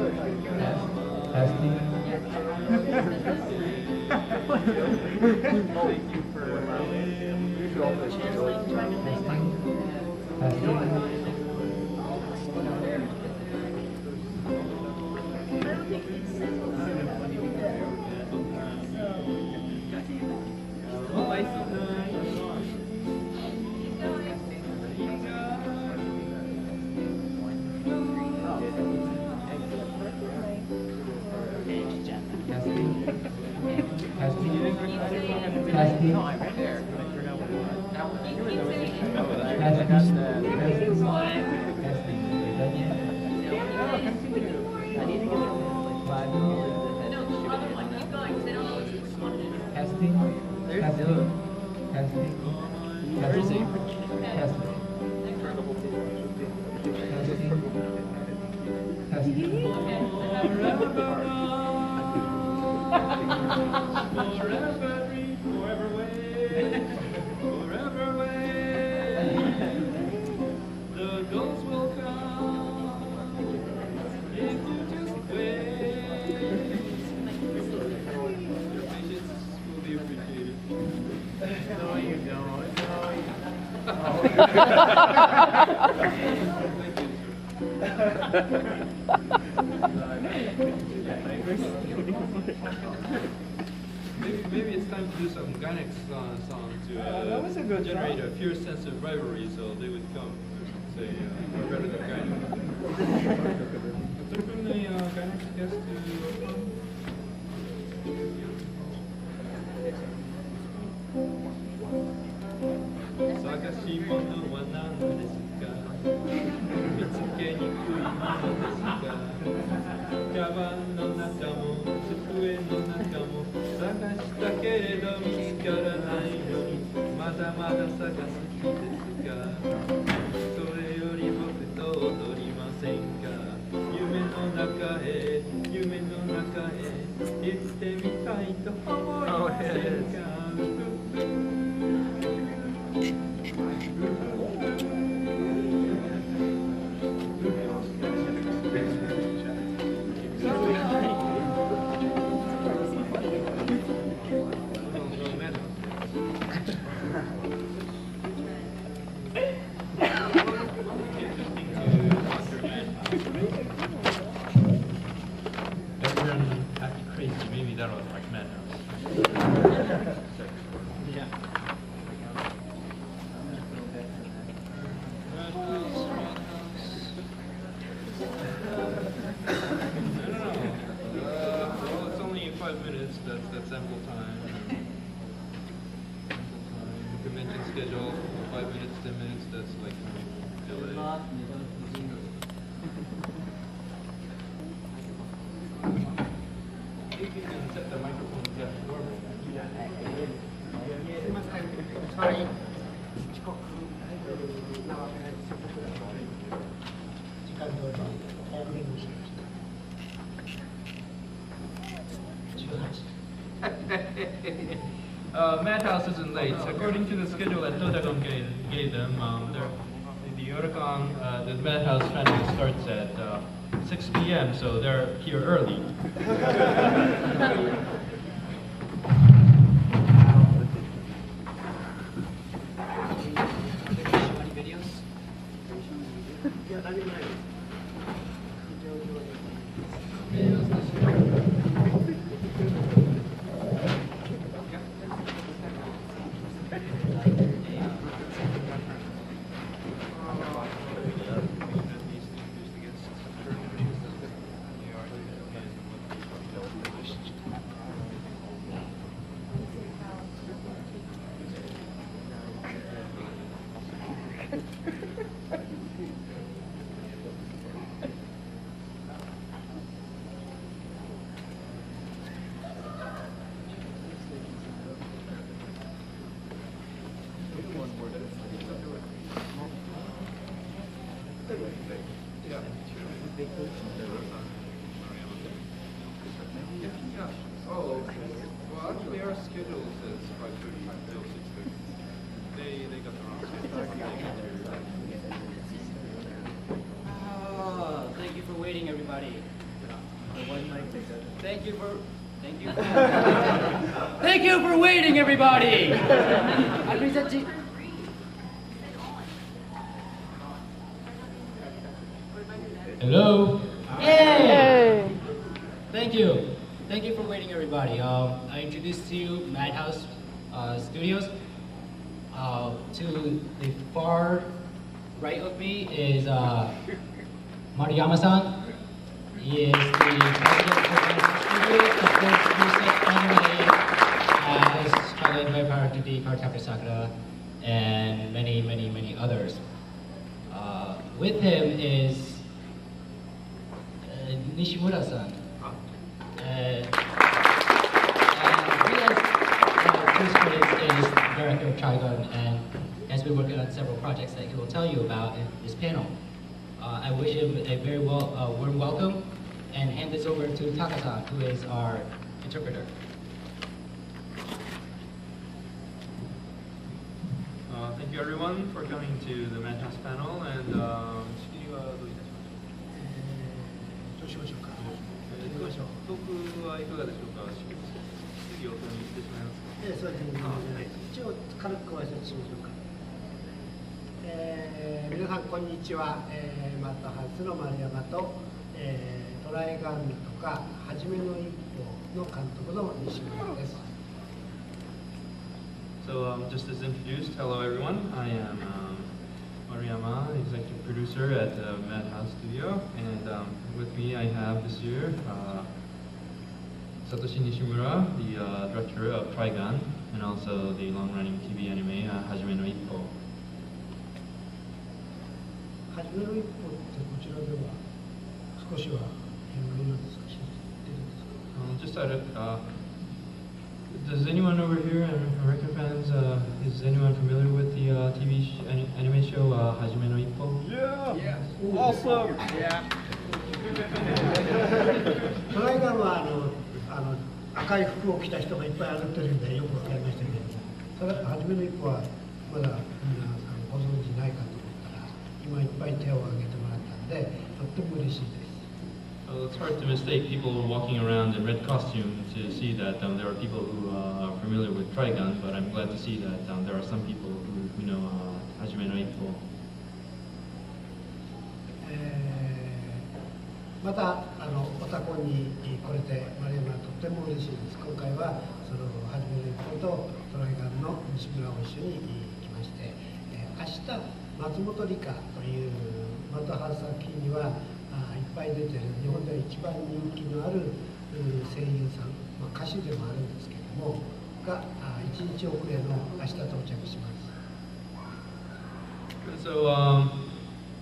Testing. Thank you for allowing Testing. Maybe it's time to do some Ganex song to generate a pure sense of rivalry, so they would come say, we're better than Ganex. OtakonのGanex guest to Sagashi mono wa nan desu ka? Mitsuke nikuいものですか? Kaban no naka mo, tsukue no naka mo, 探したけれど見つからないのに、まだまだ探す気ですか? それより僕と踊りませんか? 夢の中へ行ってみたいと思いませんか? Everyone acting crazy, maybe that was like Madhouse. Yeah. Well, it's only 5 minutes, that's ample time. The convention schedule, 5 minutes, 10 minutes, that's like delay. If you can set the microphone just normal. Madhouse isn't late. According to the schedule that Otakon gave them, the Otakon, the Madhouse family starts at 6 p.m., so they're here early. Oh, okay. Well, actually, our schedule says 5:30 until 6:30. They got the wrong schedule. Thank you for waiting, everybody. Thank you for thank you for waiting, everybody. Hello. Yay! Thank you. Thank you for waiting, everybody. I introduce to you Madhouse Studios. To the far right of me is Maruyama-san. He is the president of Madhouse Studios, the first producer anime as Child Vampire to the Cardcaptor Sakura, and many, many, many others. With him is Nishimura-san. Chris is director of Trigon and has been working on several projects that he will tell you about in this panel. I wish him a very warm welcome and hand this over to Taka-san, who is our interpreter. Thank you everyone for coming to the Madhouse panel, and トークはいかがでしょうか。質疑応答にしてしまいますか。そうですね。一応軽くご挨拶しましょうか。皆さんこんにちは。マッドハウスの丸山と、トライガンとかはじめの一歩の監督の西村です。So just as introduced, hello everyone. I am Maruyama, executive producer at Madhouse Studio, and with me I have this year Satoshi Nishimura, the director of Trigon, and also the long-running TV anime Hajime no Ippo. はじめの一歩ってこちらでは少しは有名なんですか？知ってるんですか？ Just out of, does anyone over here, American fans, is anyone familiar with the anime show Hajime no Ippo? Yeah! Yes. Awesome! Yeah! トライガンは赤い服を着た人がいっぱい歩ってるんでよくわかりましたけど、それはじめの一歩はまだ皆さんご存知ないかと思ったら今いっぱい手を挙げてもらったんでとっても嬉しいです。 Well, it's hard to mistake people walking around in red costume to see that there are people who are familiar with Trigon, but I'm glad to see that there are some people who know Hajime no Ippo. またオタコンに来れて丸山はとっても嬉しいです。今回はそのはじめの一歩とトライガンの西村を一緒に来まして、明日松本理香というマッドハウス作品にはいっぱい出てる日本では一番人気のある声優さん、歌手でもあるんですけれどもが1日遅れの明日到着します。 So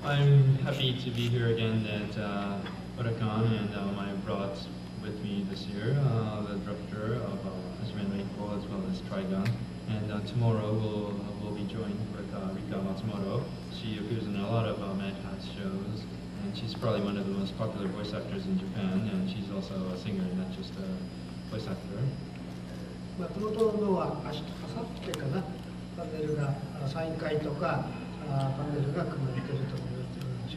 I'm happy to be here again at Otakon, and I brought with me this year the director of Hajime no Ippo as well as Trigon, and tomorrow we'll be joined with Rika Matsumoto. She appears in a lot of Madhouse shows, and she's probably one of the most popular voice actors in Japan, and she's also a singer, not just a voice actor. 松本のは明日、明後日かな、パネルがサイン会とかパネルが組まれていると思います。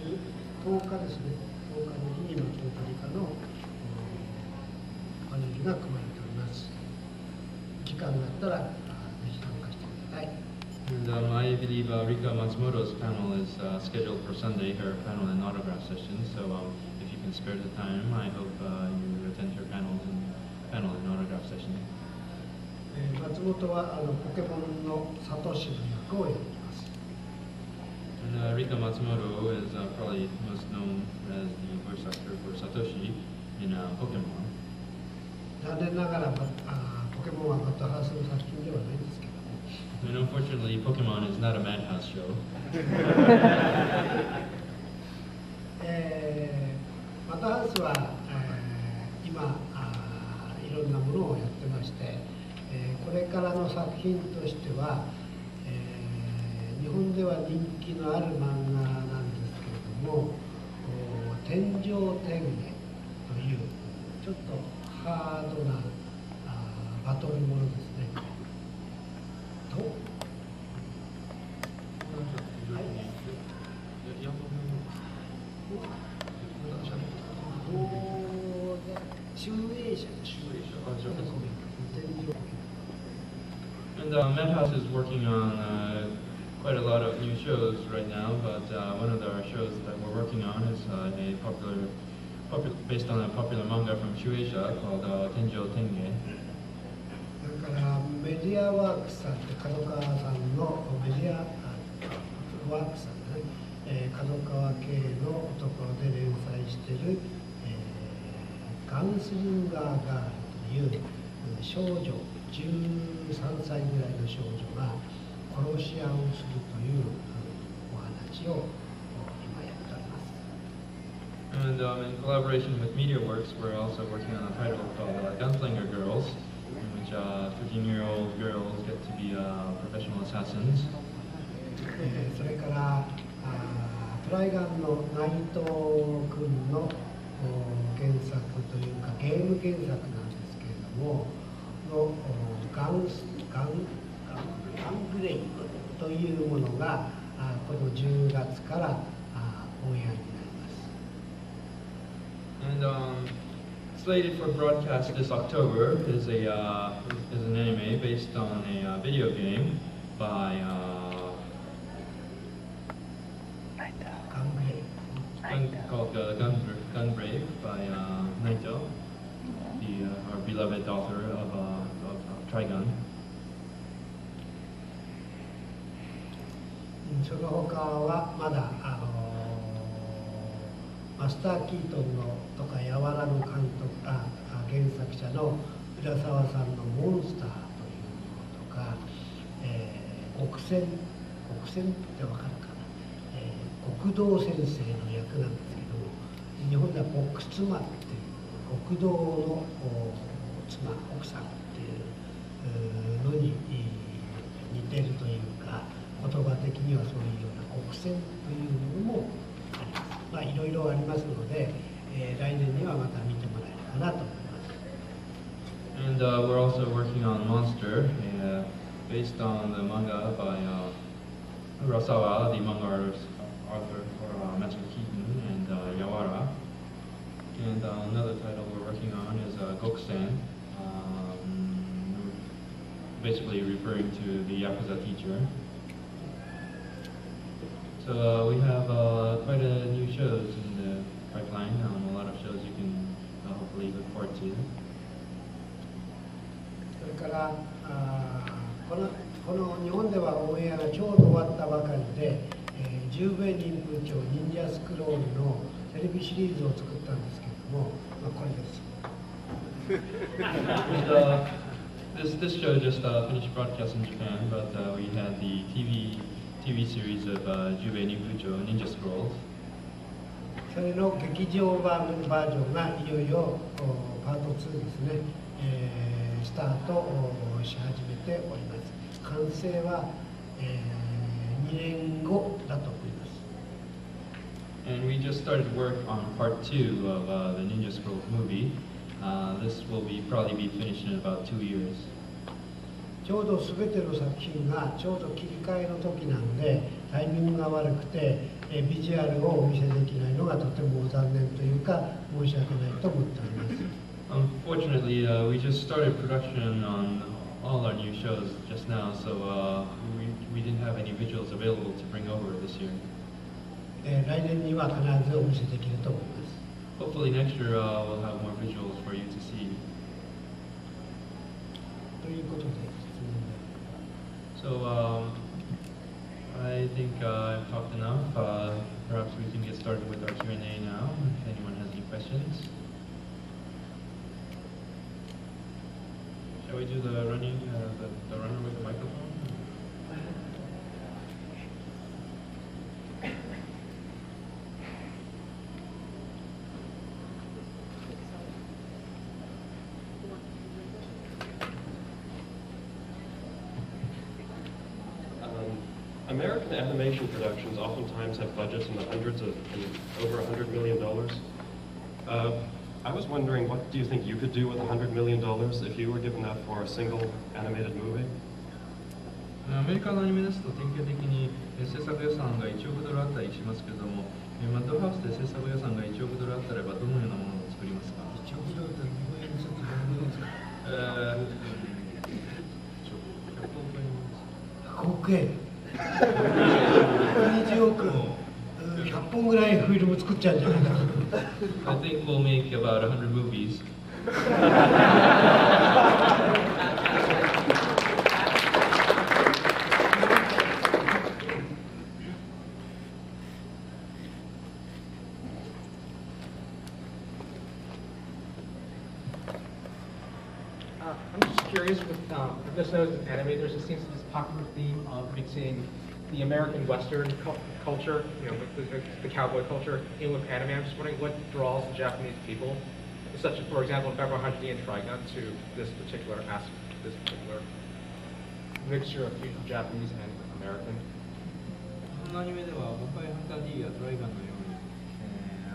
10日ですね。10日の日に松本理香のパネルが組まれております。時間があったらぜひ参加してください。 And I believe Rika Matsumoto's panel is scheduled for Sunday, her panel and autograph session. So if you can spare the time, I hope you attend her panel and autograph session. 松本はポケモンのサトシの役をやっています。 And Rika Matsumoto is probably most known as the voice actor for Satoshi in Pokemon. 残念ながらポケモンはマッドハウスの作品ではないんですけど。 And unfortunately, Pokemon is not a Madhouse show. マッドハウスは、今いろんなものをやってまして、これからの作品としては、日本では人気のある漫画なんですけれども「天上天下」というちょっとハードなバトルものですね。と、そうです And Madhouse is working on quite a lot of new shows right now, but one of our shows that we're working on is based on a popular manga from Shueisha called Tenjo Tenge. それからメディアワークスさんって角川さんのメディアワークスさんね、角川系のところで連載している、ガンスリンガーガールという少女13歳ぐらいの少女が殺し合いをするというお話を今やっております。And in collaboration with MediaWorks, we're also working on a title called Gunslinger Girls, in which 13-year-old girls get to be professional assassins. それからトライガンの内藤君の原作というかゲーム原作なんですけれどものガングレイブというものがこの10月からオンエアになります。And slated for broadcast this October is an anime based on a video game by called Gunbrave by Naito, our beloved author of Trigun. その他はまだマスター・キートンのとかやわらの原作者の浦沢さんの「モンスター」というものとか、極戦ってわかるかな、極道先生の役なんですけども、日本では極妻っていう極道の妻奥さんっていうのに似てるというか、言葉的にはそういうような極戦というものもあります。まあいろいろありますので、来年にはまた見てもらえるかなと思います。And we're also working on Monster, based on the manga by Urasawa, the manga artist, author for Master Keaton and Yawara. And another title we're working on is Gokusen, basically referring to the Yakuza teacher. So we have quite a new shows in the pipeline, a lot of shows you can hopefully look forward to. それからこの日本ではオンエアがちょうど終わったばかりで、十兵衛忍風帳忍者スクロールのテレビシリーズを作ったんですけども、まあ、これです。And, this show just finished broadcast in Japan, but we had the TV series of Jubei Ninfucho Ninja Scrolls. それの劇場版バージョンがいよいよパート2ですね、スタートし始めております。完成は、2年後だと思います。And we just started work on part 2 of the Ninja Scrolls movie. This will probably be finished in about 2 years. ちょうど全ての作品がちょうど切り替えの時なんでタイミングが悪くてビジュアルをお見せできないのがとても残念というか申し訳ないと思っております。Unfortunately, we just started production on all our new shows just now, so we didn't have any visuals available to bring over this year. 来年には必ずお見せできると思います。Hopefully next year we'll have more visuals for you to see. ということで。So I think I've talked enough. Perhaps we can get started with our Q&A now, if anyone has any questions. Shall we do the running, the runner with the microphone? American animation productions oftentimes have budgets in the hundreds of, over $100 million. I was wondering, what do you think you could do with $100 million if you were given that for a single animated movie? アメリカのアニメですと典型的に制作予算が1億ドルあったりしますけれども、マッドハウスで制作予算が1億ドルあったらばどのようなものを作りますか？ 1億ドルって日本円にするとどのぐらいですか？100億円億円20億100本ぐらいフィルム作っちゃうんじゃないかと。 I think we'll make about 100 movies. I'm just curious with this knows anime, there just seems to be this popular theme of mixing the American Western culture, you know, with the cowboy culture, in with anime. I'm just wondering what draws the Japanese people, such as, for example, Pepper Hunter D and Trigun, to this particular mixture of Japanese and American. 日本のアニメでは、ヴァンパイアハンター D やトライガンのように、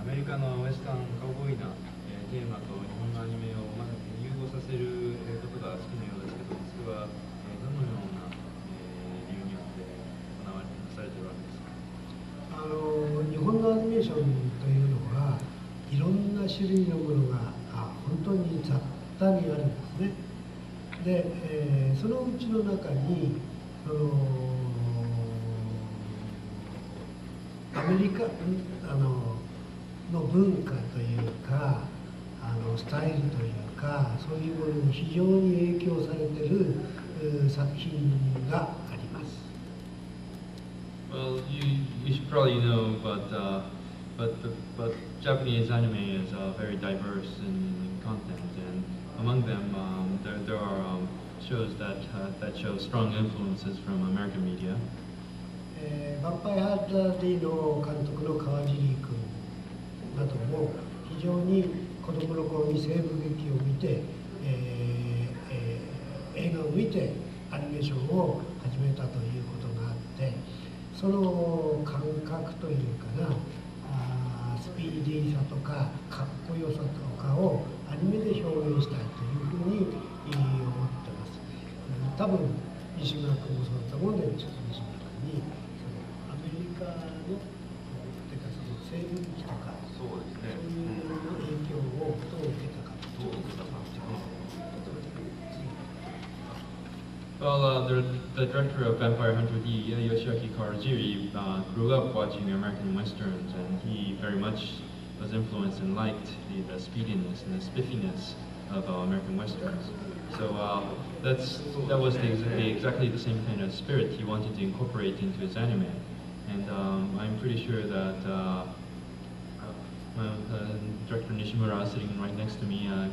アメリカのウエスタンカウボーイな、テーマと日本のアニメをまさに融合させることが好きなようですけど、それは、どのような、理由によって行われされているわけですか。日本のアニメーションというのはいろんな種類のものが本当に雑多にあるんですね。で、そのうちの中にアメリカの文化というかスタイルというかそういうものに非常に影響されている作品があります。Well, you should probably know, but Japanese anime is very diverse in content, and among them there are shows that show strong influences from American media. ヴァンパイアハンター D の監督の川尻君なども非常に子供の頃に西部劇を見て、映画を見てアニメーションを始めたということがあってその感覚というかなスピーディーさとかかっこよさとかをアニメで表現したいというふうに思ってます。多分西村君もそうだと思うんでちょっと西村君にアメリカのてかその西部劇とかそういう影響をどう受けたかどう受けたか Well, the director of Vampire Hunter D, Yoshiaki Kawajiri, grew up watching American westerns, and he very much was influenced and liked the speediness and the spiffiness of American westerns. So that was exactly the same kind of spirit he wanted to incorporate into his anime, and I'm pretty sure that director Nishimura, sitting right next to me, had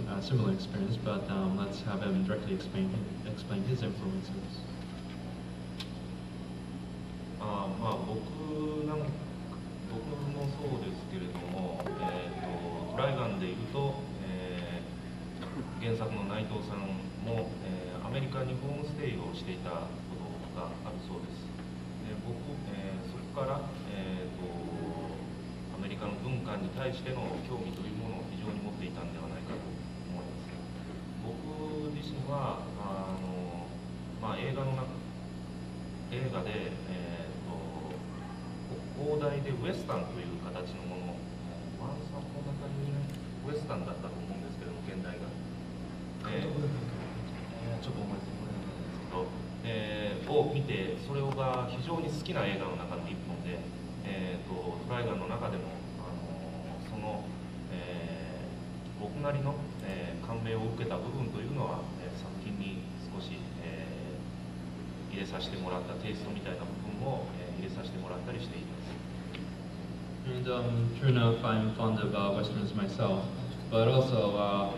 a similar experience, but let's have him directly explain his influences. 僕もそうですけれども、トライガンでいうと、原作の内藤さんも、アメリカにホームステイをしていたことがあるそうです。でそこから、アメリカの文化に対しての興味というものを非常に持っていたんではないかと思います。僕自身は映画で、広大でウエスタンという形のもの、ワンサポナタニウエスタンだったと思うんですけども、現代が、ちょっと思いつかないんですけど、を見て、それが非常に好きな映画の中の一本で、トライガンの中でもその、僕なりの、感銘を受けた部分というのは、作品に少し、入れさせてもらったテイストみたいな部分を、入れさせてもらったりしています。And true enough, I'm fond of westerns myself, but also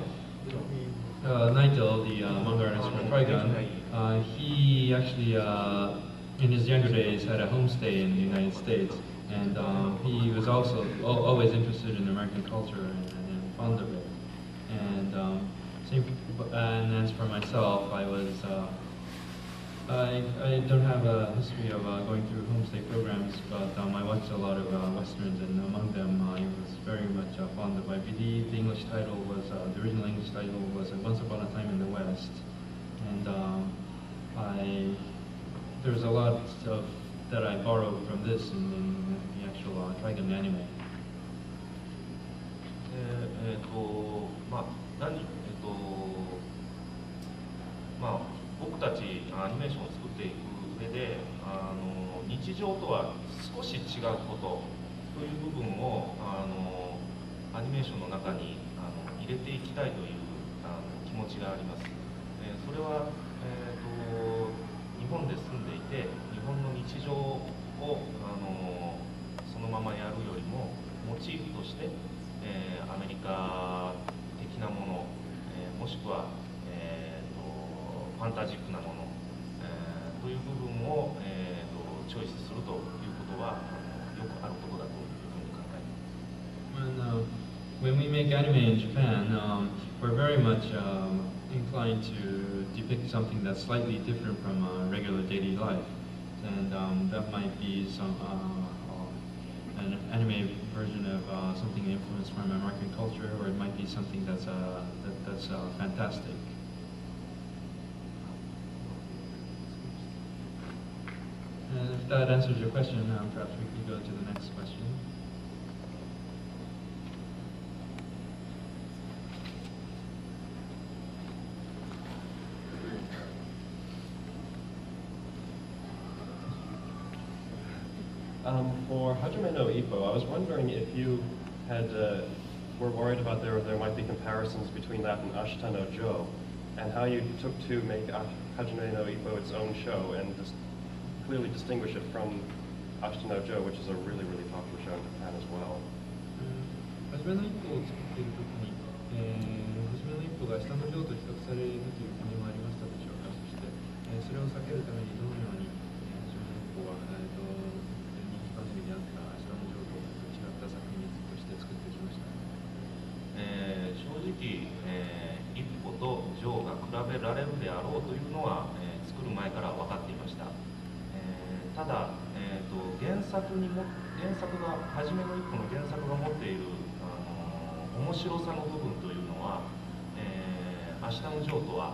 Naito, the manga artist for Trigun, he actually, in his younger days, had a homestay in the United States, and he was also always interested in American culture and fond of it. And and as for myself, I don't have a history of going through homestay programs, but I watched a lot of westerns, and among them I was very much fond of. I believe the English title was the original English title was Once Upon a Time in the West, and there's a lot of that I borrowed from this in the actual Trigun anime. 僕たちアニメーションを作っていく常とは少し違うことという部分をアニメーションの中に入れていきたいという気持ちがあります。それは、日本で住んでいて日本の日常をそのままやるよりもモチーフとして、アメリカ的なもの、もしくは、ファンタジックなもの、という部分を、チョイスするということはよくあることだというふうに考えています。When we make anime in Japan, we're very much inclined to depict something that's slightly different from regular daily life, and that might be an anime version of something influenced from American culture, or it might be something that's fantastic. And if that answers your question, perhaps we could go to the next question. For Hajime no Ippo, I was wondering if you had were worried about there might be comparisons between that and Ashita no Jo, and how you took to make Hajime no Ippo its own show and just clearly distinguish it from Ashita no Jo, which is a really, really popular show in Japan as well. はじめの一歩を作っているときに、はじめの一歩が下の上と比較されるという国もありましたでしょうか。そして、それを避けるためにどのように、はじめの一歩は、人気番組であった下の上と違った作品として作ってきました。正直、一歩とジョーが比べられるであろうというのは、作る前から分かっていました。ただ、原作が初めの一歩の原作が持っている面白さの部分というのは、明日のジョーとは、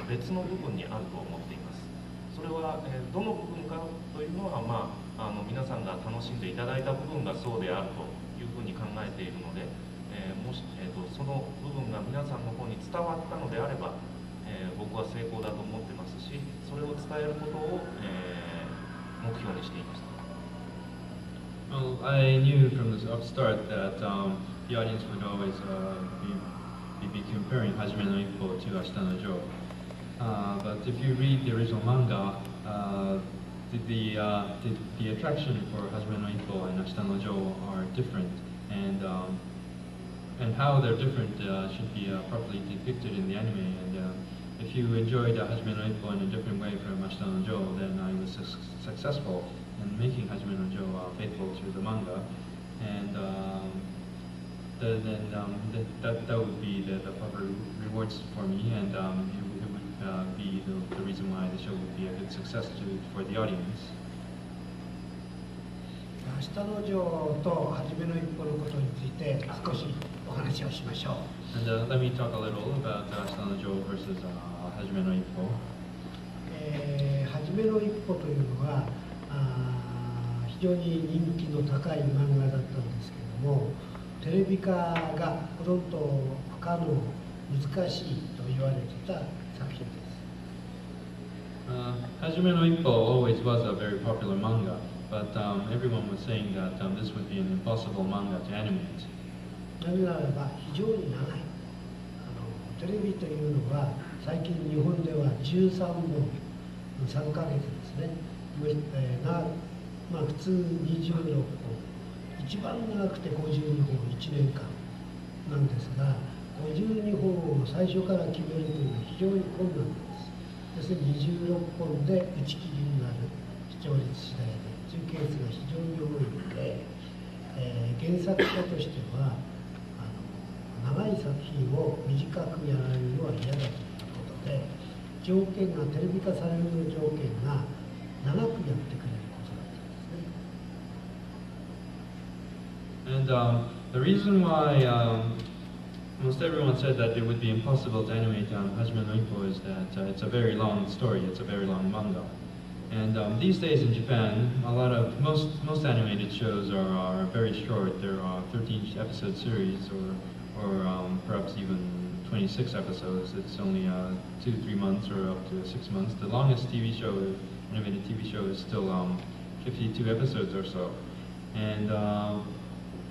別の部分にあると思っています。それは、どの部分かというのは、皆さんが楽しんでいただいた部分がそうであるというふうに考えているので、もし、その部分が皆さんの方に伝わったのであれば、僕は成功だと思ってますし、それを伝えることを、目標にしていました。Well, I knew from the upstart that the audience would always be comparing Hajime no Ippo to Ashita no Jo. But if you read the original manga, the attraction for Hajime no Ippo and Ashita no Jo are different, and how they're different should be properly depicted in the anime. And if you enjoyed Hajime no Ippo in a different way from Ashita no Jo, then I was successful in making Hajime no Jo faithful to the manga, and that would be the proper rewards for me, and it would be the reason why the show would be a good success for the audience. 明日のジョーと初めの一歩のことについて少しお話をしましょう。And let me talk a little about Ashita no Jo versus Hajime no Ippo. 初めの一歩というのは非常に人気の高い漫画だったんですけれども、テレビ化がほとんど不可能、難しいと言われていた作品です。Hajime no Ippo always was a very popular manga, but everyone was saying that this would be an impossible manga to animate. なぜならば非常に長い。テレビというのは最近日本では13本3ヶ月ですね。普通26本、一番長くて52本1年間なんですが、52本を最初から決めるというのは非常に困難です。要するに26本で打ち切りになる視聴率次第でというケースが非常に多いので、原作者としては長い作品を短くやられるのは嫌だということで、条件がテレビ化される条件が長くやってくれることだったんですね。And the reason why most everyone said that it would be impossible to animate Hajime no Ippo is that it's a very long story, it's a very long manga. And these days in Japan, most animated shows are very short. There are 13 episode series or perhaps even 26 episodes. It's only 2-3 months or up to 6 months. The longest TV show, animated TV show, is still 52 episodes or so. And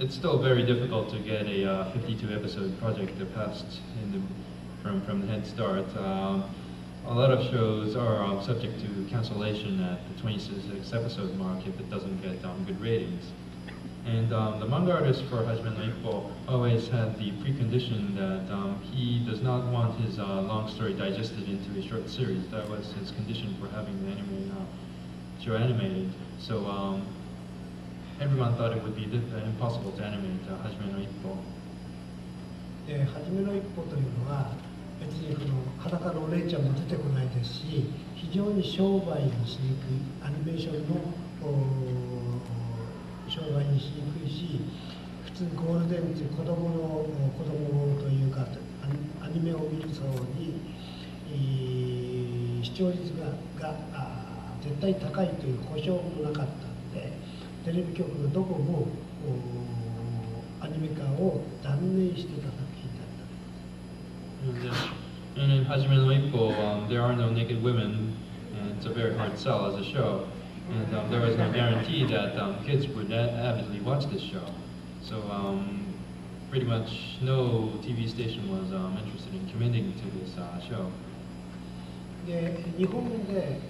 it's still very difficult to get a 52 episode project passed from the head start. A lot of shows are subject to cancellation at the 26 episode mark if it doesn't get good ratings. And the manga artist for Hajime no Ippo always had the precondition that he does not want his long story digested into a short series. That was his condition for having the anime show animated. So everyone thought it would be impossible to animate Hajime no Ippo. はじめの一歩というのは別にこの裸のお姉ちゃんも出てこないですし、非常に商売にしにくい、アニメーションの商売にしにくいし、普通ゴールデンって子供というかアニメを見る層に視聴率が絶対高いという保証もなかったので、テレビ局がどこもアニメ化を断念してた作品だった。And in Hajime no Ippo, there are no naked women, and it's a very hard sell as a show. And there was no guarantee that kids would avidly watch this show. So pretty much no TV station was interested in committing to this show. で日本で、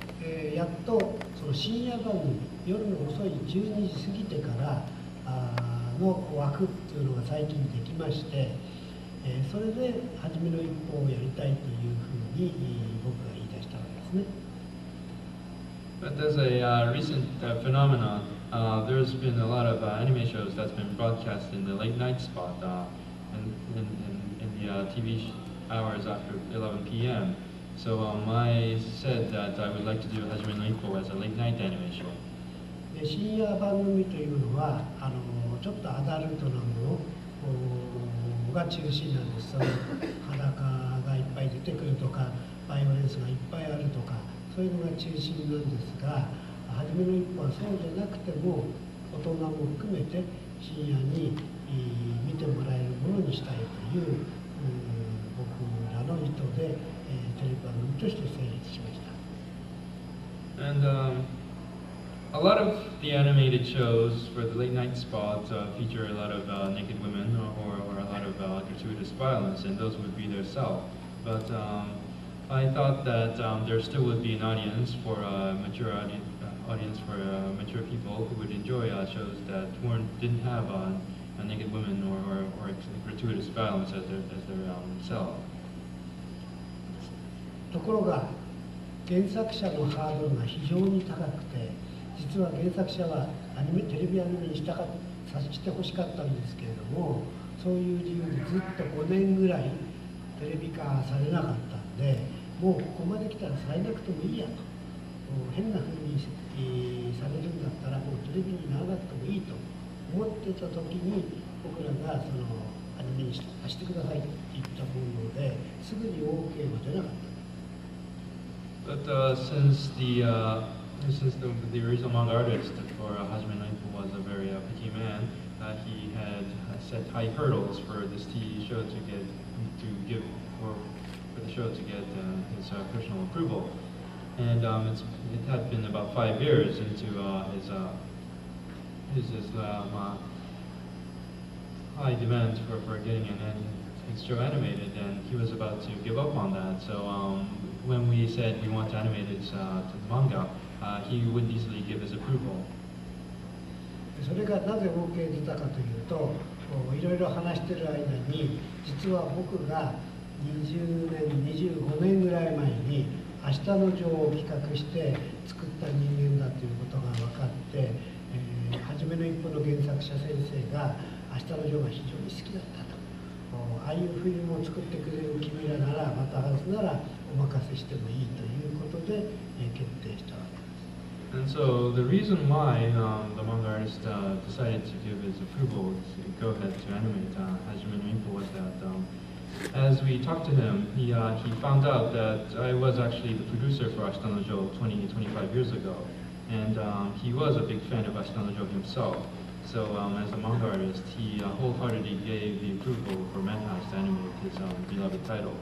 やっとその深夜番組、夜の遅い12時過ぎてからの枠っていうのが最近できまして、それで初めの一歩をやりたいというふうに僕が言い出したわけですね。But as a recent phenomenon, there's been a lot of anime shows that's been broadcast in the late night spot in the TV hours after 11 p.m. So I said that I would like to do Hajime no Ippo as a late night anime show. で深夜番組というのはちょっとアダルトなものが中心なんです。その裸がいっぱい出てくるとか、バイオレンスがいっぱいあるとか、そういうのが中心なんですが、初めの一歩はそうじゃなくても大人も含めて深夜に見てもらえるものにしたいという僕らの意図でテレビ番組として成立しました。And a lot of the animated shows for the late night spot feature a lot of naked women or a lot of gratuitous violence, and those would be their sell. But I thought that there still would be an audience for mature audience for mature people who would enjoy shows that didn't have naked women or gratuitous violence as their sell. ところが原作者のハードルが非常に高くて、実は原作者はテレビアニメにしてほしかったんですけれども、そういう理由でずっと5年ぐらいテレビ化されなかったんで、もうここまで来たらされなくてもいいやと、変な風にされるんだったらもうテレビにならなくてもいいと思ってた時に、僕らがそのアニメにしてくださいって言ったものですぐに OK は出なかった。But since the original manga artist for Hajime no Ippo was a very picky man, he had set high hurdles for this TV show for the show to get his personal approval, and it had been about 5 years into his high demand for getting his show animated, and he was about to give up on that. So when we said we want to animate it to the manga, he wouldn't easily give his approval. それがなぜ OK 出たかというと、いろいろ話してる間に、実は僕が20年、25年ぐらい前に明日のジョーを企画して作った人間だということが分かって、初めの一歩の原作者先生が明日のジョーが非常に好きだったと。ああいうフィルムを作ってくれる君らなら、またはずならお任せしてもいいということで決定したわけです。And so the reason why the manga artist decided to give his approval to go ahead to animate Hajime no Ippo was that as we talked to him, he found out that I was actually the producer for Ashita no Jo 25 years ago, and he was a big fan of Ashita no Jo himself. So as a manga artist, he wholeheartedly gave the approval for Madhouse to animate his beloved title.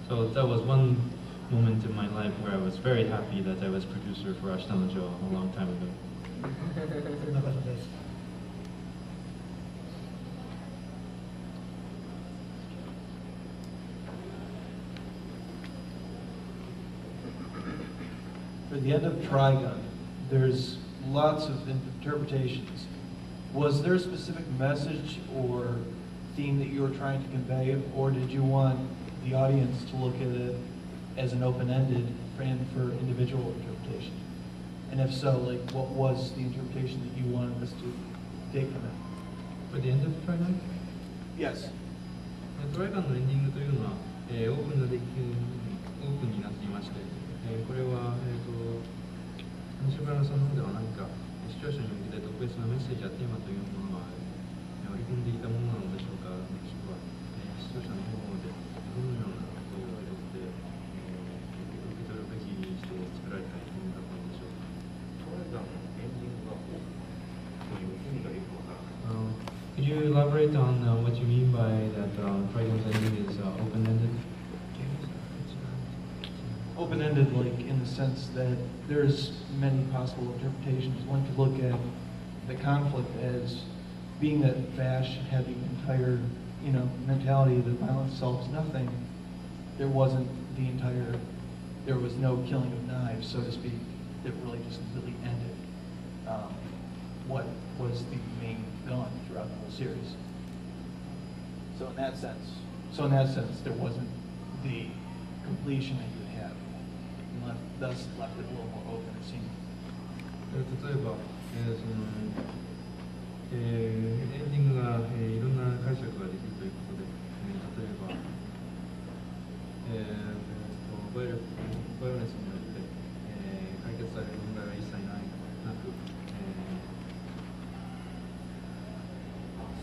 So that was one moment in my life where I was very happy that I was producer for Ashitano Joe a long time ago. そんなことです。For the end of Trigun, there's lots of interpretations. Was there a specific message or theme that you were trying to convey, or did you want the audience to look at it as an open-ended and for individual interpretation? And if so, like, what was the interpretation that you wanted us to take from it? For the end of Trigun? Yes. トライガンのエンディングというのは、オープンになっていまして、これは、西村さんの方では何か視聴者に向けて特別なメッセージやテーマというものは織り込んでいたものなのでしょうか、もしくは、視聴者の方でどのようなことを受け取るべきにして作られたものだったのでしょうか。トライガンのエンディングがという意味がよくわからない。Could you elaborate on what you mean by that Trigun's ending is open-ended? Open-ended, like in the sense that there's many possible interpretations. One could look at the conflict as being that Vash had the entire, mentality that violence solves nothing. There wasn't there was no killing of knives, so to speak, that really just completely ended what was the main villain throughout the whole series. So in that sense, there wasn't the completion that you would have, and thus left it a little more open, it seemed. 例えば、エンディングが、いろんな解釈ができるということで、例えば、バイオレンスによって、解決される問題は一切なく、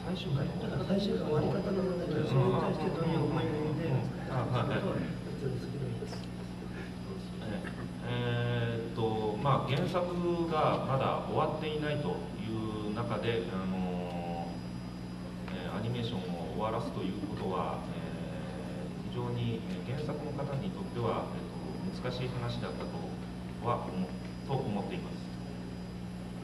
最終回の最終回終わり方の問題で、それに対してどういう思いで、原作がまだ終わっていないという中で、アニメーションを終わらすということは、非常に原作の方にとっては、難しい話だったと思っています。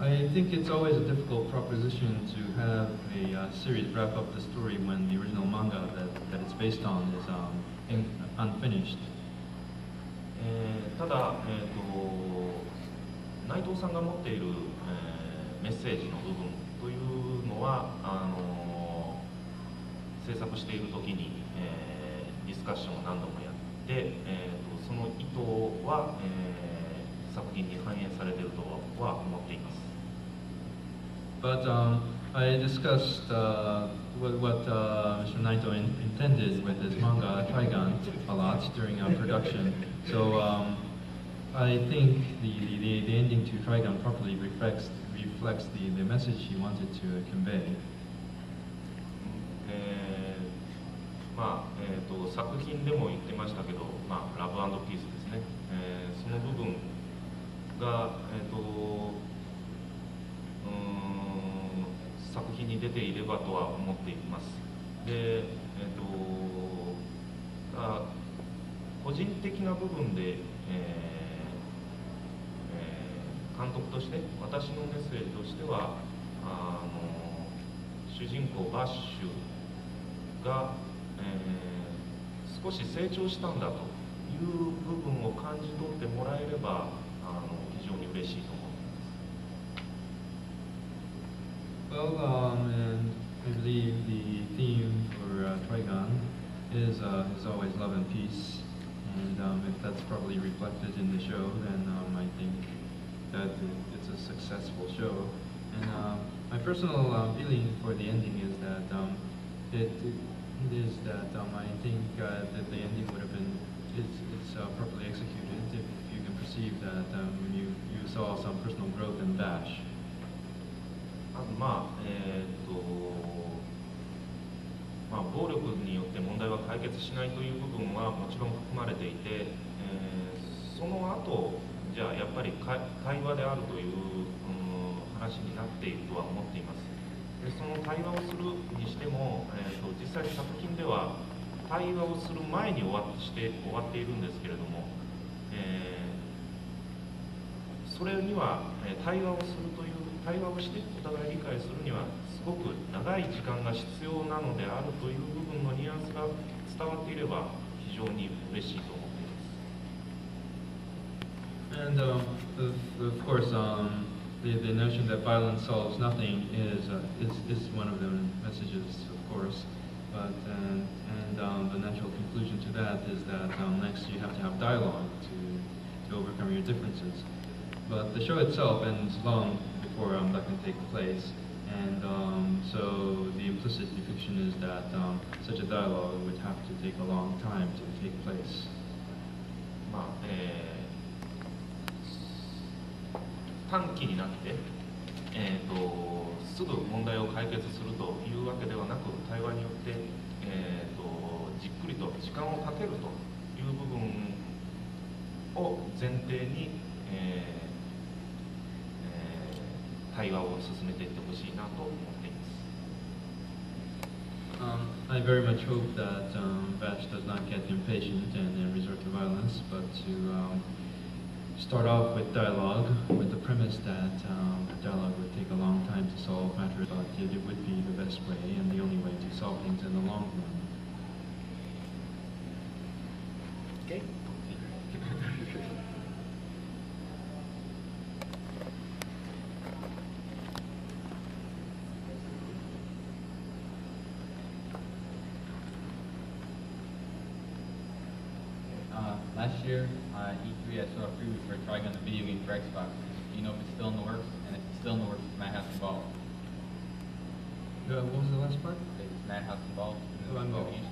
I think it's always a difficult proposition to have a series wrap up the story when the original manga that it's based on is unfinished. ただ、内藤さんが持っている、メッセージの部分というのは制作している時に、ディスカッションを何度もやって、その意図は、作品に反映されているとは思っています。But I discussed what Mr. Naito intended with his manga Trigun a lot during production. So I think the ending to Trigun properly reflects the message he wanted to convey. 作品でも言ってましたけど、ラブ&ピースですね、その部分が、作品に出ていればとは思っています。で、個人的な部分で、監督として私のメッセージとしては主人公バッシュが、少し成長したんだという部分を感じ取ってもらえれば非常に嬉しいと思います。Well, and I believe the theme for Trigun is always love and peace, and if that's properly reflected in the show, then I think that it's a successful show. And my personal feeling for the ending is that I think that the ending would have been it's properly executed if you can perceive that when you saw some personal growth in Bash. 暴力によって問題は解決しないという部分はもちろん含まれていて、その後じゃあやっぱり対話であるという、話になっているとは思っています。でその対話をするにしても、実際に作品では対話をする前に終わっているんですけれども、それには対話をするという対話をしてお互い理解するにはすごく長い時間が必要なのであるという部分のニュアンスが伝わっていれば非常に嬉しいと思っています。And of course, the notion that violence solves nothing is one of the messages, of course. But the natural conclusion to that is that next you have to have dialogue to overcome your differences. But the show itself ends long before that can take place, and so the implicit depiction is that such a dialogue would have to take a long time to take place. まあ短期になって、すぐ問題を解決するというわけではなく、対話によって、じっくりと時間をかけるという部分を前提に、対話を進めていってほしいなと思っています。I very much hope that Batch does not get impatient and resort to violence, but to start off with dialogue, with the premise that dialogue would take a long time to solve matters, but it would be the best way and the only way to solve things in the long run. Okay. Last year, E3, I saw a preview for Trigun, the video game for Xbox. Do you know if it's still in the works? And if it's still in the works, is Madhouse involved? What was the last part? Is Madhouse involved in the Involved. game?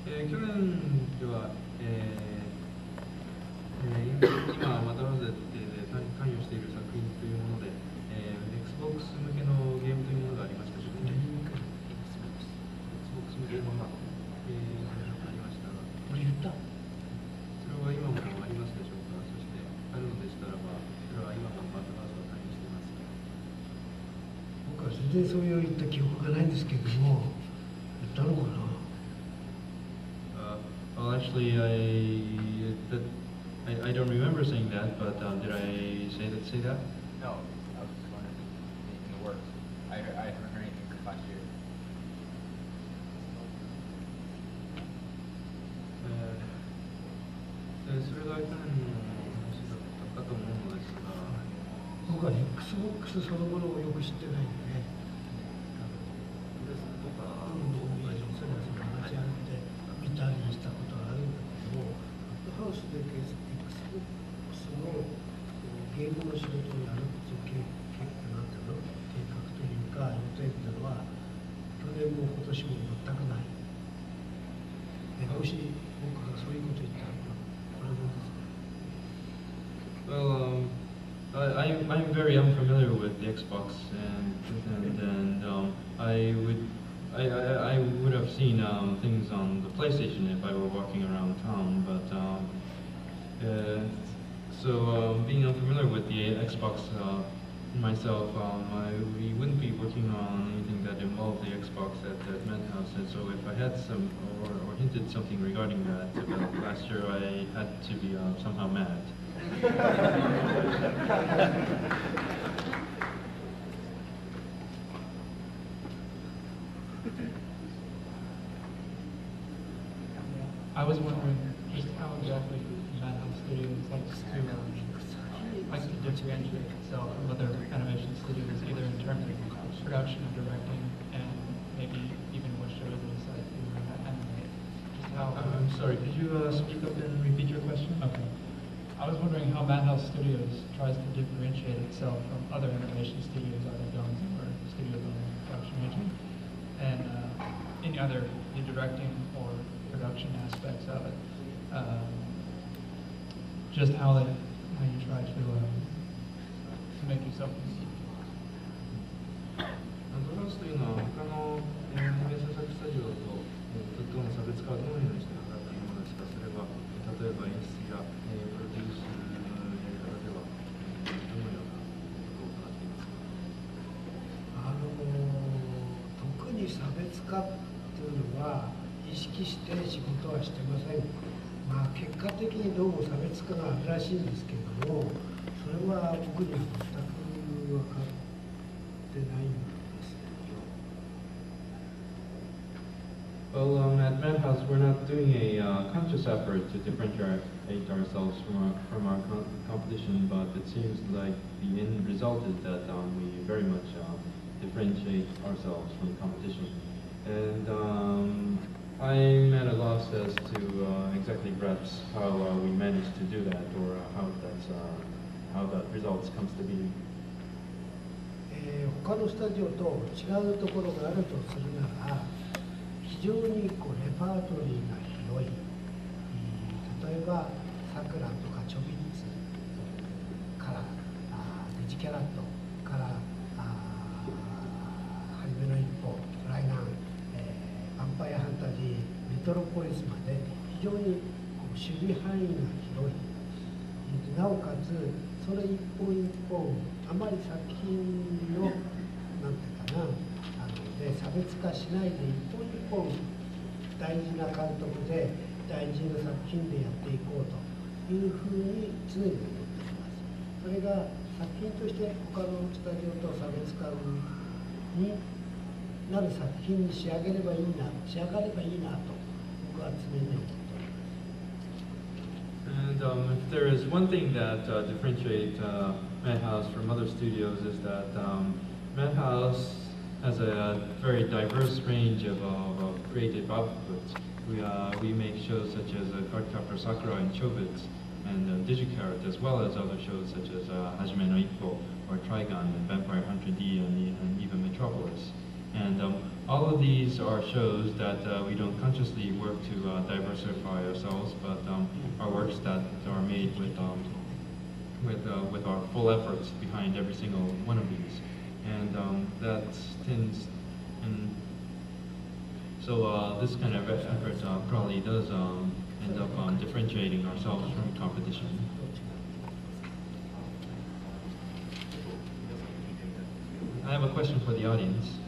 去年では、今マダウゼで関与している作品というもので、Xbox 向けのゲームというものがありましたけどね。Xbox 向けのものが、ありましたが。これ言った？それは今もありますでしょうか。そしてあるのでしたらば、それは今もマダウゼが関与していますか。僕は全然そういう言った記憶がないんですけれども、言ったのかな。Well, actually, I don't remember saying that, but did I say that? No, I was just wondering if it's in the works. I haven't heard anything since last year. それが去年の話だったかと思うのですが、僕は Xbox そのものをよく知ってないんでね。それは話し合って見たりしたことはあるんだけども、ハウスで Xbox のゲームの仕事をやるっていう計画というか予定っていうのは去年も今年も全くない。もし僕がそういうこと言ったらこれなんですか。Well, I'm very unfamiliar with the Xbox, and I would have seen things on the PlayStation if I were walking around town, but so being unfamiliar with the Xbox myself, we wouldn't be working on anything that involved the Xbox at Madhouse, and so if I had some or hinted something regarding that last year, I had to be somehow mad. I was wondering just how exactly Madhouse Studios likes to differentiate itself from other animation studios, either in terms of production and directing, and maybe even what shows they decide to animate. Just how. I'm sorry, could you speak up and repeat your question? Okay. I was wondering how Madhouse Studios tries to differentiate itself from other animation studios, either films or studios on the production region, and any other directing or production aspects of it. Just how you try to make yourself unique. マダウスというのは他のアニメ制作スタジオとの差別化はどのようにして図っているのですか。それは例えば演出やプロデュースのやり方ではどのようなことを行っていますか。特に差別化っていうのは意識して仕事はしてません。まあ、結果的にどうも差別化があるらしいんですけれども、それは僕には全く分かってないんですよ。Well, at Madhouse, we're not doing a conscious effort to differentiate ourselves from our competition, but it seems like the end result is that we very much differentiate ourselves from competition. And I'm at a loss as to exactly perhaps how we managed to do that, or how that results comes to be. 他のスタジオと違うところがあるとするなら、非常にレパートリーが広い、例えばさくらとかちょびっつからデジキャラットからはじめの一歩、トライガン、ヴァンパイアファンタジー、メトロポリスまで非常に守備範囲が広い。なおかつそれ一本一本あまり作品のなんていうかなで差別化しないで一本一本大事な監督で大事な作品でやっていこうというふうに常に思っています。それが作品として他のスタジオと差別化になる作品に仕上がればいいなと僕は常に思っています。And if there is one thing that differentiates Madhouse from other studios is that Madhouse has a very diverse range of creative outputs. We make shows such as Cardcaptor Sakura and Chobits and DigiCarrot, as well as other shows such as Hajime no Ippo or Trigon and Vampire Hunter D and even Metropolis. And all of these are shows that we don't consciously work to diversify ourselves, but are works that are made with our full efforts behind every single one of these. And that tends, and so this kind of effort probably does end up differentiating ourselves from competition. I have a question for the audience.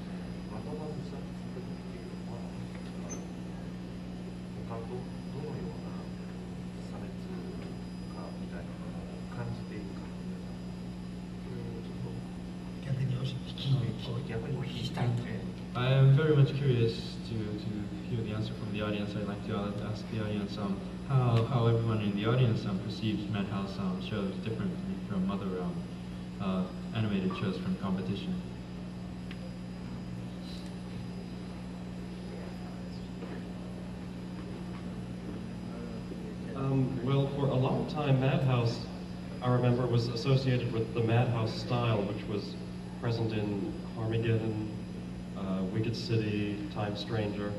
I am very much curious to hear the answer from the audience. I'd like to ask the audience how everyone in the audience perceives Madhouse shows differently from other animated shows from competition. Well, for a long time, Madhouse, I remember, was associated with the Madhouse style, which was present in Armageddon, Wicked City, Time Stranger,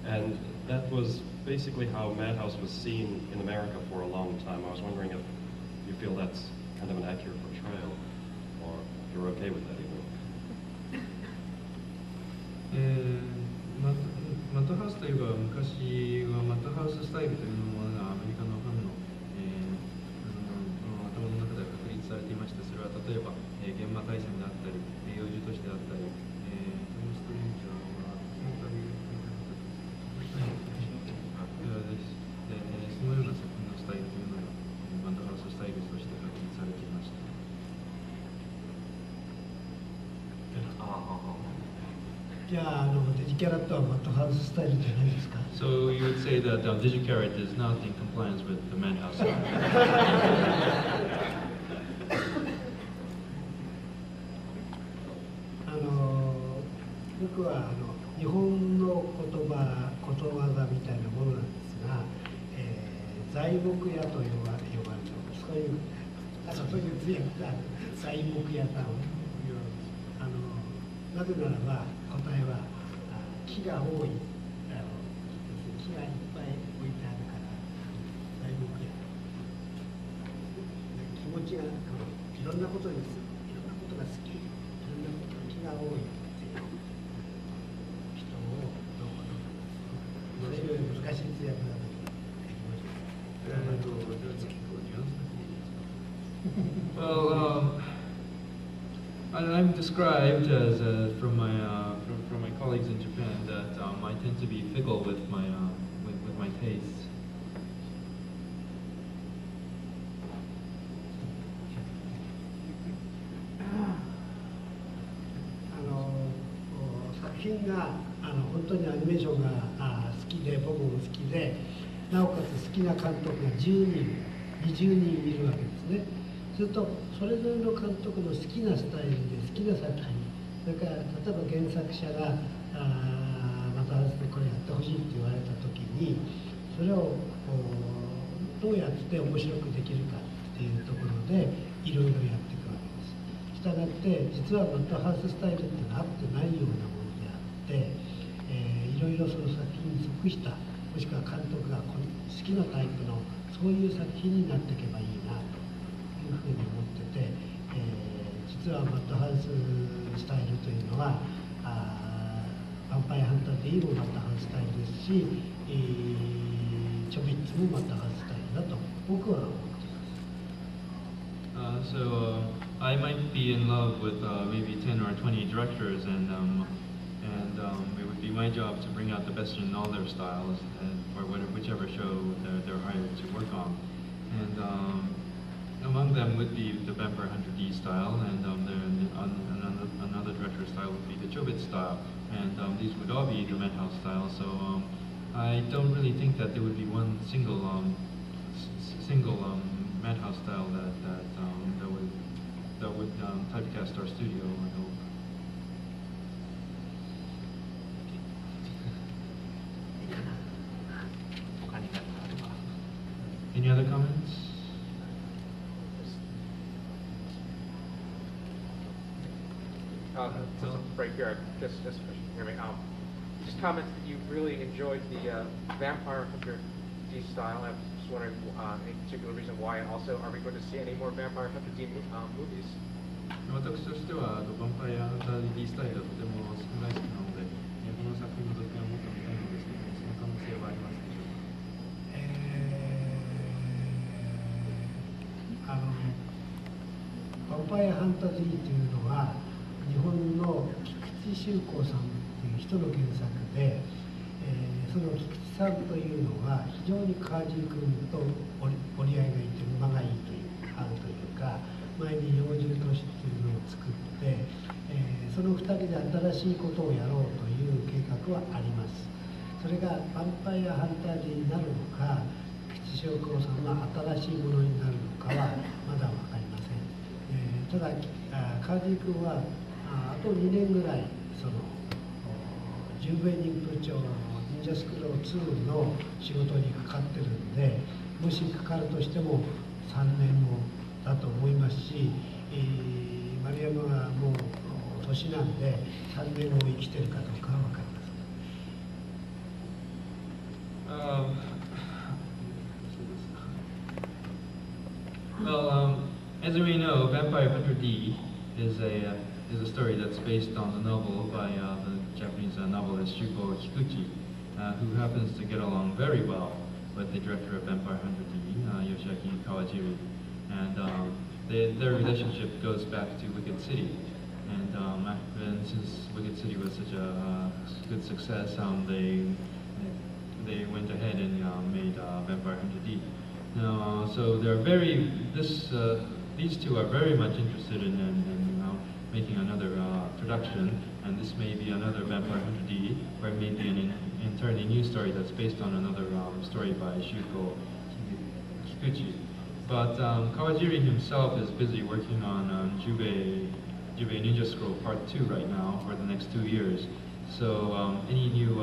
and that was basically how Madhouse was seen in America for a long time. I was wondering if you feel that's kind of an accurate portrayal, or if you're okay with that even. マッドハウスといえば昔はマッドハウススタイルというものがアメリカのファンの、頭の中では確立されていました。それは例えば、現場対戦であったり、幼児としてあったり、タイムストレンジャーはそのような作品のスタイルというのがマッドハウススタイルとして確立されていました。じゃあデジキャラットはマッドハウススタイルじゃないですか。So you would say that DigiCarrot is not in compliance with the Madhouse style. 僕は日本のことわざみたいなものなんですが、材木屋と呼ばれるそういう字や材木屋さんなぜならば答えは木が多い木がいっぱい置いてあるから材木屋気持ちがいろんなことですいろんなことが好きいろんなこと木が多いっていう人をそういう難しい通訳だとWell, I'm described as from my colleagues in Japan that I tend to be fickle with my tastes. 品が本当にアニメーションが好きで、僕も好きで、なおかつ好きな監督が10人20人いるわけですね。するとそれぞれの監督の好きなスタイルで好きな作品、それから例えば原作者がまたこれやってほしいって言われた時に、それをどうやって面白くできるかっていうところでいろいろやっていくわけです。したがって実はマッドハウススタイルっていうのはあってないようなものであって、いろいろその作品に即した、もしくは監督が好きなタイプのそういう作品になっていけばいいなというふうに思ってて、実はマッドハウススタイルというのはヴァンパイアハンター D もマッドハウススタイルですし、チョビッツもマッドハウススタイルだと僕は思っています。So I might be in love with maybe 10 or 20 directors, and it would be my job to bring out the best in all their styles for whichever show they're hired to work on. And among them would be the Vampire Hunter D style, and another director's style would be the Chobit style, and these would all be the Madhouse style. So I don't really think that there would be one single Madhouse style that would typecast our studio, I hope. Any other comments? Right here, just hear me. Just comments that you really enjoyed the Vampire Hunter D style. I was just wondering any particular reason why, and also are we going to see any more Vampire Hunter D movies? 私としてはヴァンパイアハンター D スタイルがとても大好きなので、この作品の続編をもっと見たいのですけど、その可能性はありますでしょうか。ヴァンパイアハンター D というのは日本の菊池修子さんという人の原作で、その菊池さんというのは非常に川尻君と折り合いがいて馬がいいという合うというか、前に幼獣都市っていうのを作って、その2人で新しいことをやろうという計画はあります。それがヴァンパイアハンター D になるのか、菊池翔子さんが新しいものになるのかはまだ分かりません。ただ川尻君はあと2年ぐらいその10名人風潮忍者スクロー2の仕事にかかってるんで、もしかかるとしても3年後だと思いますし、丸山がもう年なんで3年後生きてるかどうかは分かりません。Well, as we know, Vampire Hunter D is a story that's based on the novel by the Japanese novelist Shuko Kikuchi, who happens to get along very well with the director of Vampire Hunter D, Yoshiaki Kawajiri, and their relationship goes back to Wicked City. And since Wicked City was such a good success, they went ahead and made Vampire Hunter D. So these two are very much interested in making another production, and this may be another Vampire Hunter D, or it may be an entirely new story that's based on another story by Shuko Kikuchi. But Kawajiri himself is busy working on Jubei Ninja Scroll Part 2 right now for the next 2 years. So any new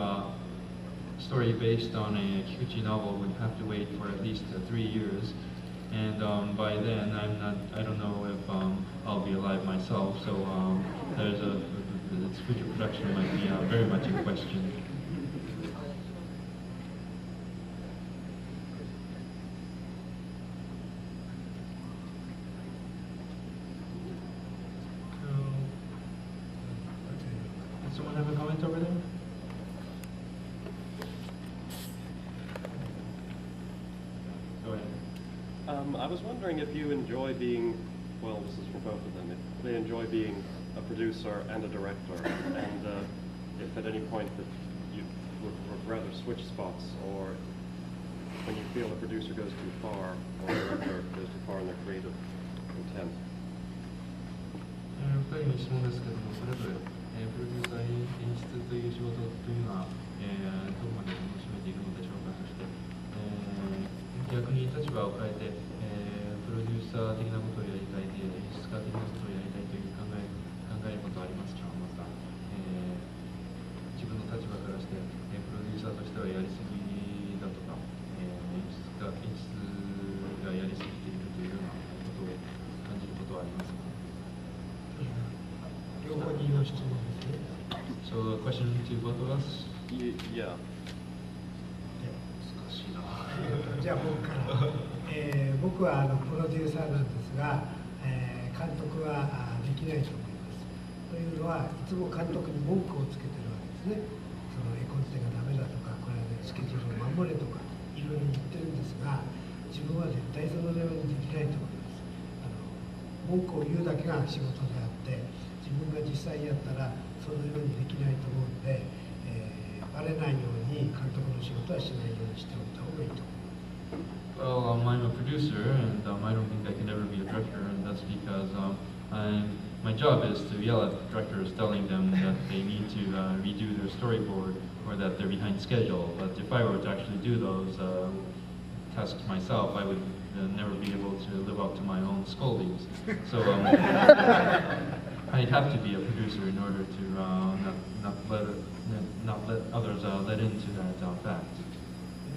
story based on a Kikuchi novel would have to wait for at least 3 years. And by then, I don't know if I'll be alive myself, so its future production might be very much in question. Does someone have a comment over there? Go ahead. I was wondering if you enjoy being, well, this is for both of them, if they enjoy being a producer and a director, and if at any point that you would rather switch spots, or when you feel a producer goes too far, or a director goes too far in their creative intent. 2人の質問ですけども、それぞれプロデューサー演出と to both of us? Yeah. じゃあ僕から、僕はプロデューサーなんですが、監督はできないと思います。というのはいつも監督に文句をつけてるわけですね。その絵コンテがダメだとか、これは、ね、スケジュールを守れとかいろいろ言ってるんですが、自分は絶対そのようにできないと思います。文句を言うだけが仕事であって、自分が実際やったらそのようにできないと思うので、バレないように監督の仕事はしないようにしておいた方がいいと思います。Well, I'm a producer, and I don't think I can ever be a director, and that's because my job is to yell at directors, telling them that they need to redo their storyboard or that they're behind schedule. But if I were to actually do those tasks myself, I would never be able to live up to my own scoldings. So I'd have to be a producer in order to not let others let into that fact.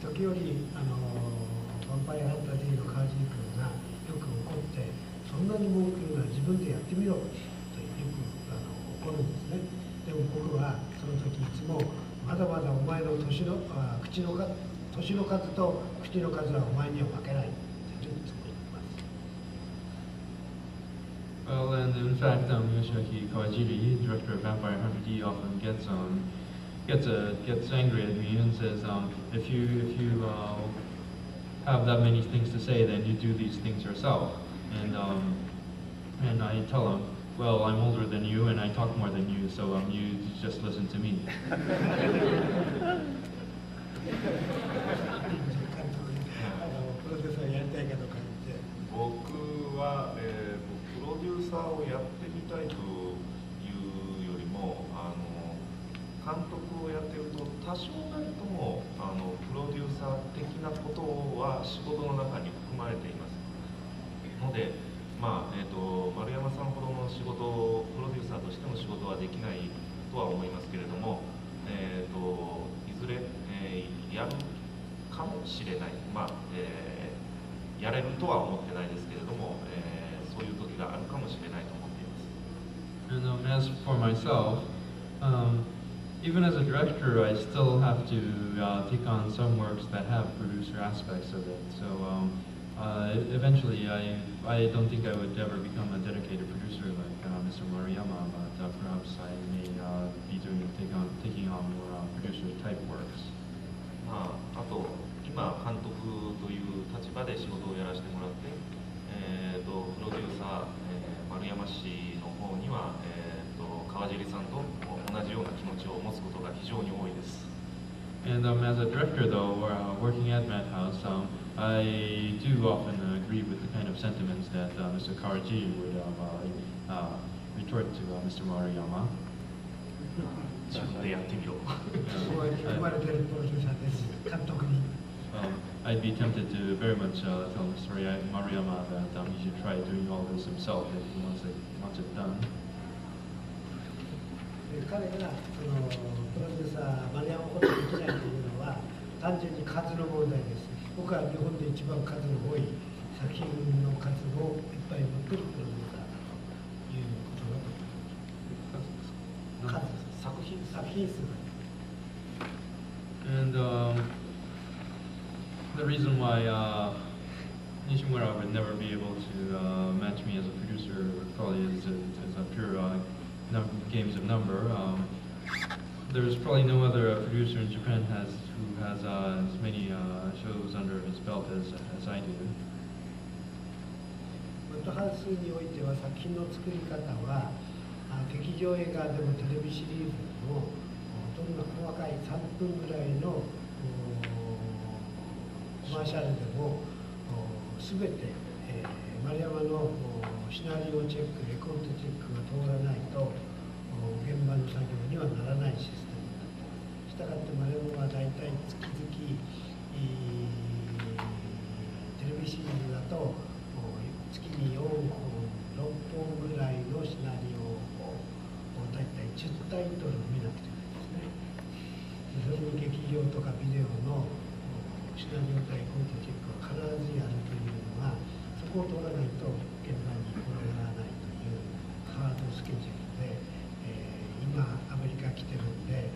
時折ヴァンパイアハンター D の川尻君がよく怒って、そんなに文句言うなら自分でやってみろとよく怒るんですね。でも僕はその時いつもまだまだお前の口の数と口の数はお前には負けないっていつも言ってます。Well, and in fact, Yoshiaki Kawajiri, director of Vampire Hunter D, often gets angry at me and says, if you have that many things to say, then you do these things yourself. And I tell him, well, I'm older than you and I talk more than you, so you just listen to me. 僕は、プロデューサーをやってみたいというよりも監督をやってると多少なりともプロデューサー的なことは仕事の中に含まれていますので、丸山さんほどの仕事をプロデューサーとしての仕事はできないとは思いますけれども、いずれ、やるかもしれない、やれるとは思ってないですけれども、そういう時があるかもしれないと思っています。And as for myself, even as a director, I still have to take on some works that have producer aspects of it. So eventually, I don't think I would ever become a dedicated producer like Mr. Maruyama, but perhaps I may be taking on more producer type works. あと今監督という立場で仕事をやらせてもらって、プロデューサー、丸山氏の方には、川尻さんと同じような気持ちを持つことが非常に多いです。And as a director, though, working at Madhouse, I do often agree with the kind of sentiments that Mr. Karaji would retort to Mr. Maruyama. 自分でやってみろ。I'd be tempted to very much tell Mr. Maruyama that he should try doing all this himself if he wants it done. 彼がそのプロデューサー丸山ほどできないというのは単純に数の問題です。僕は日本で一番数の多い作品の数をいっぱい持っているプロデューサーだということだと思います。作品数。And the reason why Nishimura would never be able to match me as a producer probably is a pure games of number. There's probably no other producer in Japan who has as many shows under his belt as I do. マッドハウスにおいては作品の作り方は劇場映画でもテレビシリーズでもどんな細かい3分ぐらいのコマーシャルでも全て丸山のシナリオチェック、レコードチェックが通らないと現場の作業にはならないシステムになっています。したがって丸山は大体月々テレビシリーズだと月に4本、6本ぐらいのシナリオを大体10タイトル見なくちゃいけないですね。それに劇場とかビデオのシナリオ対コントチェックを必ずやるというのがそこを通らないと現場に転がらないというハードスケジュールで、今アメリカ来てるんで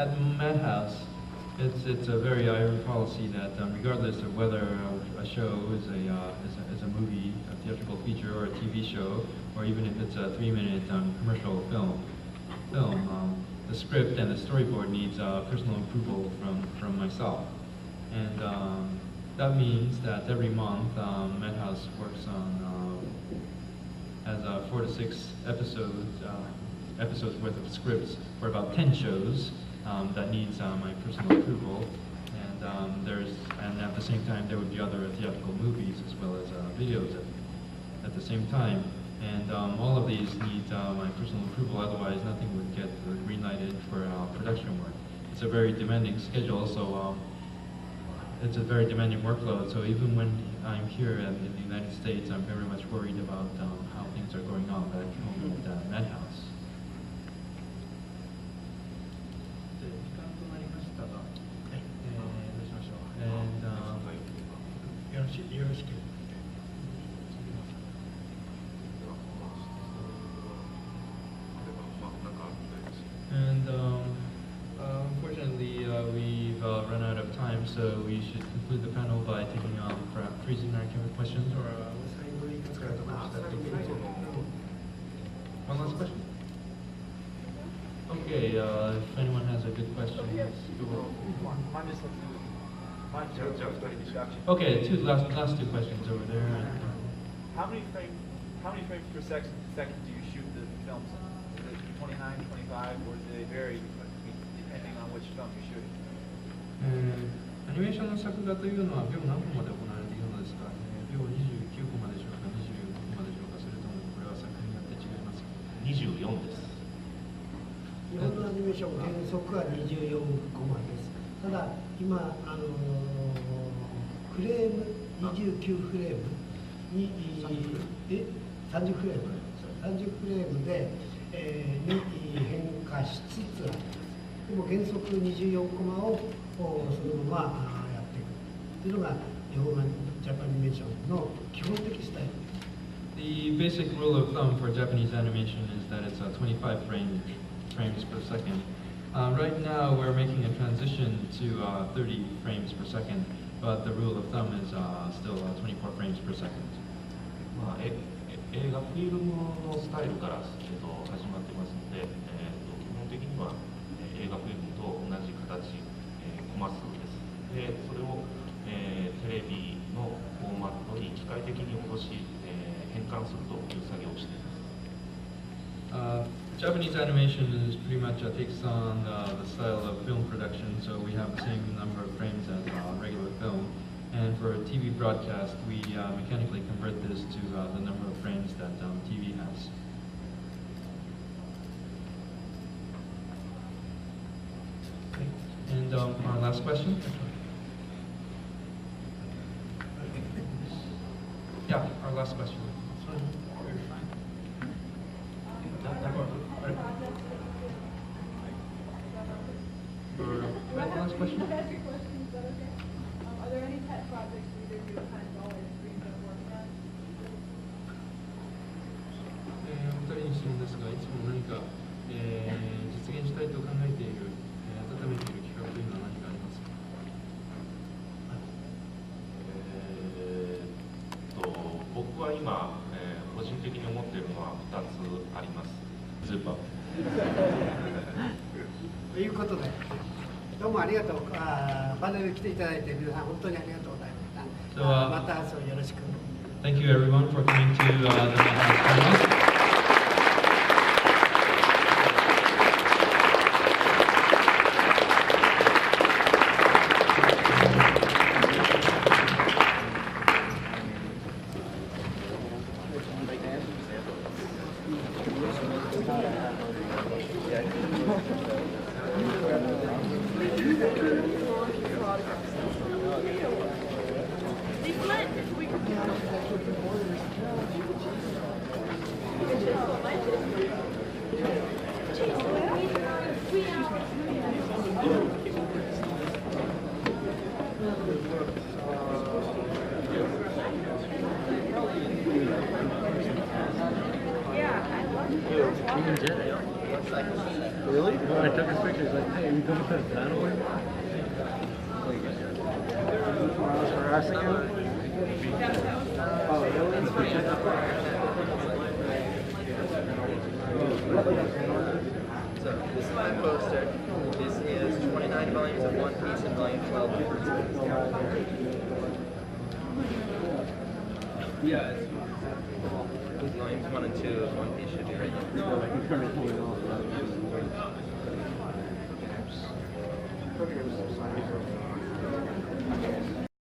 at Madhouse, it's a very iron policy that regardless of whether a show is a movie, a theatrical feature, or a TV show, or even if it's a 3-minute commercial film, the script and the storyboard needs personal approval from myself. And that means that every month Madhouse works on has 4 to 6 episodes worth of scripts for about 10 shows that needs my personal approval. And at the same time there would be other theatrical movies as well as videos at the same time. And all of these need my personal approval, otherwise nothing would get green-lighted for production work. It's a very demanding schedule, so it's a very demanding workload. So even when I'm here in the United States, I'm very much worried about how things are going on back home at Madhouse. And よろしく。And unfortunately, we've run out of time, so we should conclude the panel by taking freezing our camera questions or one last question. Okay, if anyone has a good question, let's go. Okay, last two questions over there. How many frames per second do you shoot the films? Is it 29, 25, or do they vary depending on which film you're shooting? アニメーションの作画というのは秒何分まで行われているのですか？秒29個まででしょうか、24個まででしょうか、それともこれは作品によって違いますか？24です。日本のアニメーション原則は24コマです。ただ今フレーム29フレームに30フレームで、に変化しつつあります。でも原則24コマをそのままやっていくというのが日本ジャパニメーションの基本的スタイルです。The basic rule of thumb for Japanese animation is that it's 25 frames per second. Right now we're making a transition to 30 frames per second, but the rule of thumb is still 24 frames per second. 映画フィルムのスタイルから、始まってますので、基本的には、映画フィルムと同じ形、コマ数です。で、それを、テレビのフォーマットに機械的に戻し、変換するという作業をしています。Japanese animation is pretty much takes on the style of film production, so we have the same number of frames as regular film. And for a TV broadcast, we mechanically convert this to the number of frames that TV has. Okay. And our last question? Yeah, our last question. Last question? Are there any pet projects for either of you kind of always dreamed of working on? お二人に質問ですが、いつも何か、実現したいと考えている、温めている企画というのは何かありますか？僕は今、個人的に思っているのは2つあります。スーパー。ということで、どうもありがとう。パネル来ていただいて皆さん本当にありがとうございました。また明日よろしく。Thank you everyone for coming to the Madhouse panel. Yeah, I love it. Really? When I took his picture, he's like, hey, are you going to put a pen away? Morales harassing him? Oh, really? So this is my poster. This is 29 volumes of One Piece and volume 12 of Fruits Basket. Yeah. Volumes 1 and 2 of One Piece should be right here. Perfect.